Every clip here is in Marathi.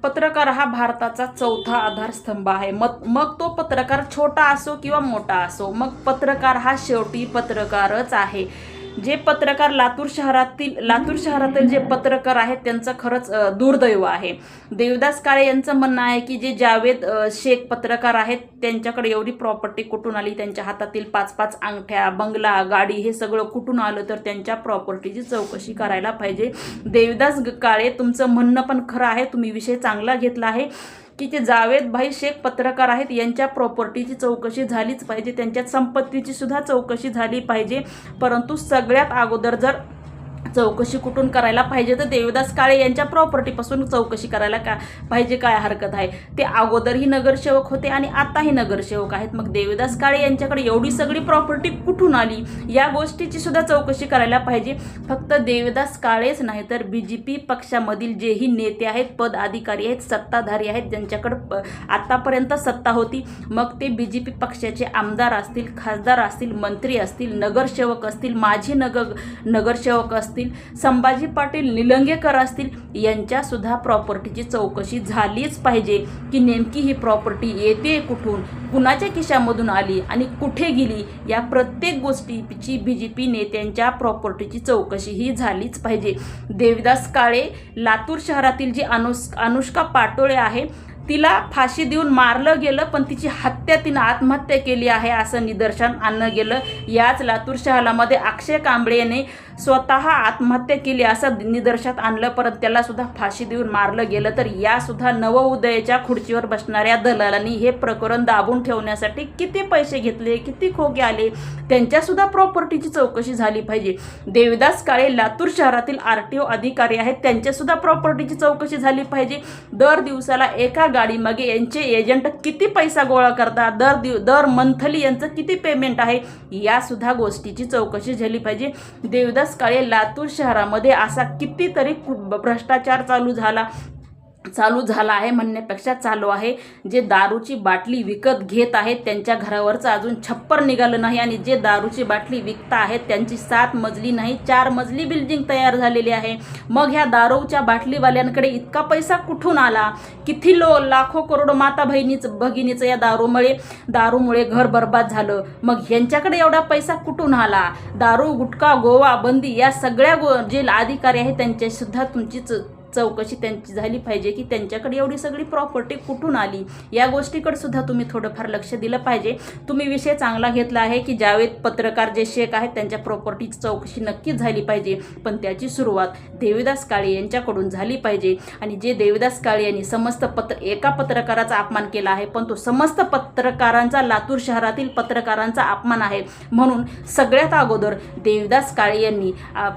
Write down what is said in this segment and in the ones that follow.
पत्रकार हा भारताचा चौथा आधारस्तंभ आहे. मग तो पत्रकार छोटा असो किंवा मोठा असो, मग पत्रकार हा शेवटी पत्रकारच आहे. जे पत्रकार लातूर शहरातील जे पत्रकार आहेत त्यांचं खरंच दुर्दैव आहे. देवदास काळे यांचं म्हणणं आहे की जे जावेद शेख पत्रकार आहेत त्यांच्याकडे एवढी प्रॉपर्टी कुठून आली, त्यांच्या हातातील 5-5 अंगठ्या, बंगला, गाडी हे सगळं कुठून आलं, तर त्यांच्या प्रॉपर्टीची चौकशी करायला पाहिजे. देवदास काळे, तुमचं म्हणणं पण खरं आहे, तुम्ही विषय चांगला घेतला आहे की ते जावेद भाई शेख पत्रकार आहेत, यांच्या प्रॉपर्टीची चौकशी झालीच पाहिजे, त्यांच्या संपत्तीची सुद्धा चौकशी झाली पाहिजे. परंतु सगळ्यात अगोदर जर चौकशी कुठून करायला पाहिजे तर देवदास काळे यांच्या प्रॉपर्टीपासून चौकशी करायला पाहिजे. काय हरकत आहे? ते अगोदरही नगरसेवक होते आणि आताही नगरसेवक आहेत. मग देवदास काळे यांच्याकडे एवढी सगळी प्रॉपर्टी कुठून आली या गोष्टीची सुद्धा चौकशी करायला पाहिजे. फक्त देवदास काळेच नाही तर BJP पक्षामधील जेही नेते आहेत, पदाधिकारी आहेत, सत्ताधारी आहेत, ज्यांच्याकडे आतापर्यंत सत्ता होती, मग ते BJP पक्षाचे आमदार असतील, खासदार असतील, मंत्री असतील, नगरसेवक असतील, माजी नगरसेवक असतील, संभाजी पाटील निलंगेकर असतील, यांच्या सुद्धा प्रॉपर्टीची चौकशी झालीच पाहिजे की नेमकी ही प्रॉपर्टी येते कुठून, कुणाच्या खिशामधून आली आणि कुठे गेली. या प्रत्येक गोष्टीची BJP नेत्यांच्या प्रॉपर्टीची चौकशी ही झालीच पाहिजे. देवदास काळे, लातूर शहरातील जी अनुष्का पाटोळे आहे तिला फाशी देऊन मारलं गेलं, पण तिची तिनं आत्महत्या केली आहे असं निदर्शन आणलं गेलं. याच लातूर शहरामध्ये अक्षय कांबळे याने स्वतः आत्महत्या केली असं निदर्शनात आणलं, परंतु त्याला सुद्धा फाशी देऊन मारलं गेलं. तर या सुद्धा नवउदयाच्या खुर्चीवर बसणाऱ्या दलालांनी हे प्रकरण दाबून ठेवण्यासाठी किती पैसे घेतले, किती खोके आले, त्यांच्या सुद्धा प्रॉपर्टीची चौकशी झाली पाहिजे. देवदास काळे लातूर शहरातील RTO अधिकारी आहेत, त्यांच्या सुद्धा प्रॉपर्टीची चौकशी झाली पाहिजे. दर दिवसाला एका गाडीमागे यांचे एजंट किती पैसा गोळा करतात, दर मंथली यांचं किती पेमेंट आहे, या सुद्धा गोष्टीची चौकशी झाली पाहिजे. देवदास काळे लातूर शहरामध्ये असा कितीतरी भ्रष्टाचार चालू झाला आहे म्हणण्यापेक्षा चालू आहे. जे दारूची बाटली विकत घेत आहेत त्यांच्या घरावरचं अजून छप्पर निघालं नाही आणि जे दारूची बाटली विकता आहेत त्यांची 7 मजली नाही 4 मजली बिल्डिंग तयार झालेली आहे. मग ह्या दारूच्या बाटलीवाल्यांकडे इतका पैसा कुठून आला? किती लाखो करोड माता भगिनीचं या दारूमुळे घर बर्बाद झालं. मग ह्यांच्याकडे एवढा पैसा कुठून आला? दारू, गुटखा, गोवा बंदी या सगळ्या जे अधिकारी आहेत त्यांच्या सुद्धा तुमची चौकशी त्यांची झाली पाहिजे की त्यांच्याकडे एवढी सगळी प्रॉपर्टी कुठून आली. या गोष्टीकडे सुद्धा तुम्ही थोडंफार लक्ष दिलं पाहिजे. तुम्ही विषय चांगला घेतला आहे की जावेद पत्रकार जे शेख आहेत त्यांच्या प्रॉपर्टीची चौकशी नक्कीच झाली पाहिजे, पण त्याची सुरुवात देवदास काळे यांच्याकडून झाली पाहिजे. आणि जे देवदास काळे यांनी समस्त एका पत्रकाराचा अपमान केला आहे, पण तो समस्त पत्रकारांचा, लातूर शहरातील पत्रकारांचा अपमान आहे. म्हणून सगळ्यात अगोदर देवदास काळे यांनी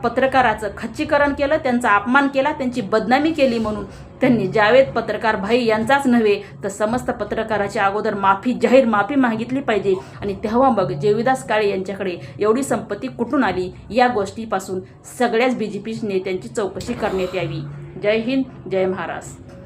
पत्रकाराचं खच्चीकरण केलं, त्यांचा अपमान केला, त्यांची बदनामी केली. म्हणून त्यांनी जावेद पत्रकार भाई यांचाच नव्हे तर समस्त पत्रकाराच्या अगोदर जाहीर माफी मागितली पाहिजे. आणि तेव्हा मग देवदास काळे यांच्याकडे एवढी संपत्ती कुठून आली या गोष्टीपासून सगळ्याच BJP नेत्यांची चौकशी करण्यात यावी. जय हिंद, जय महाराष्ट्र.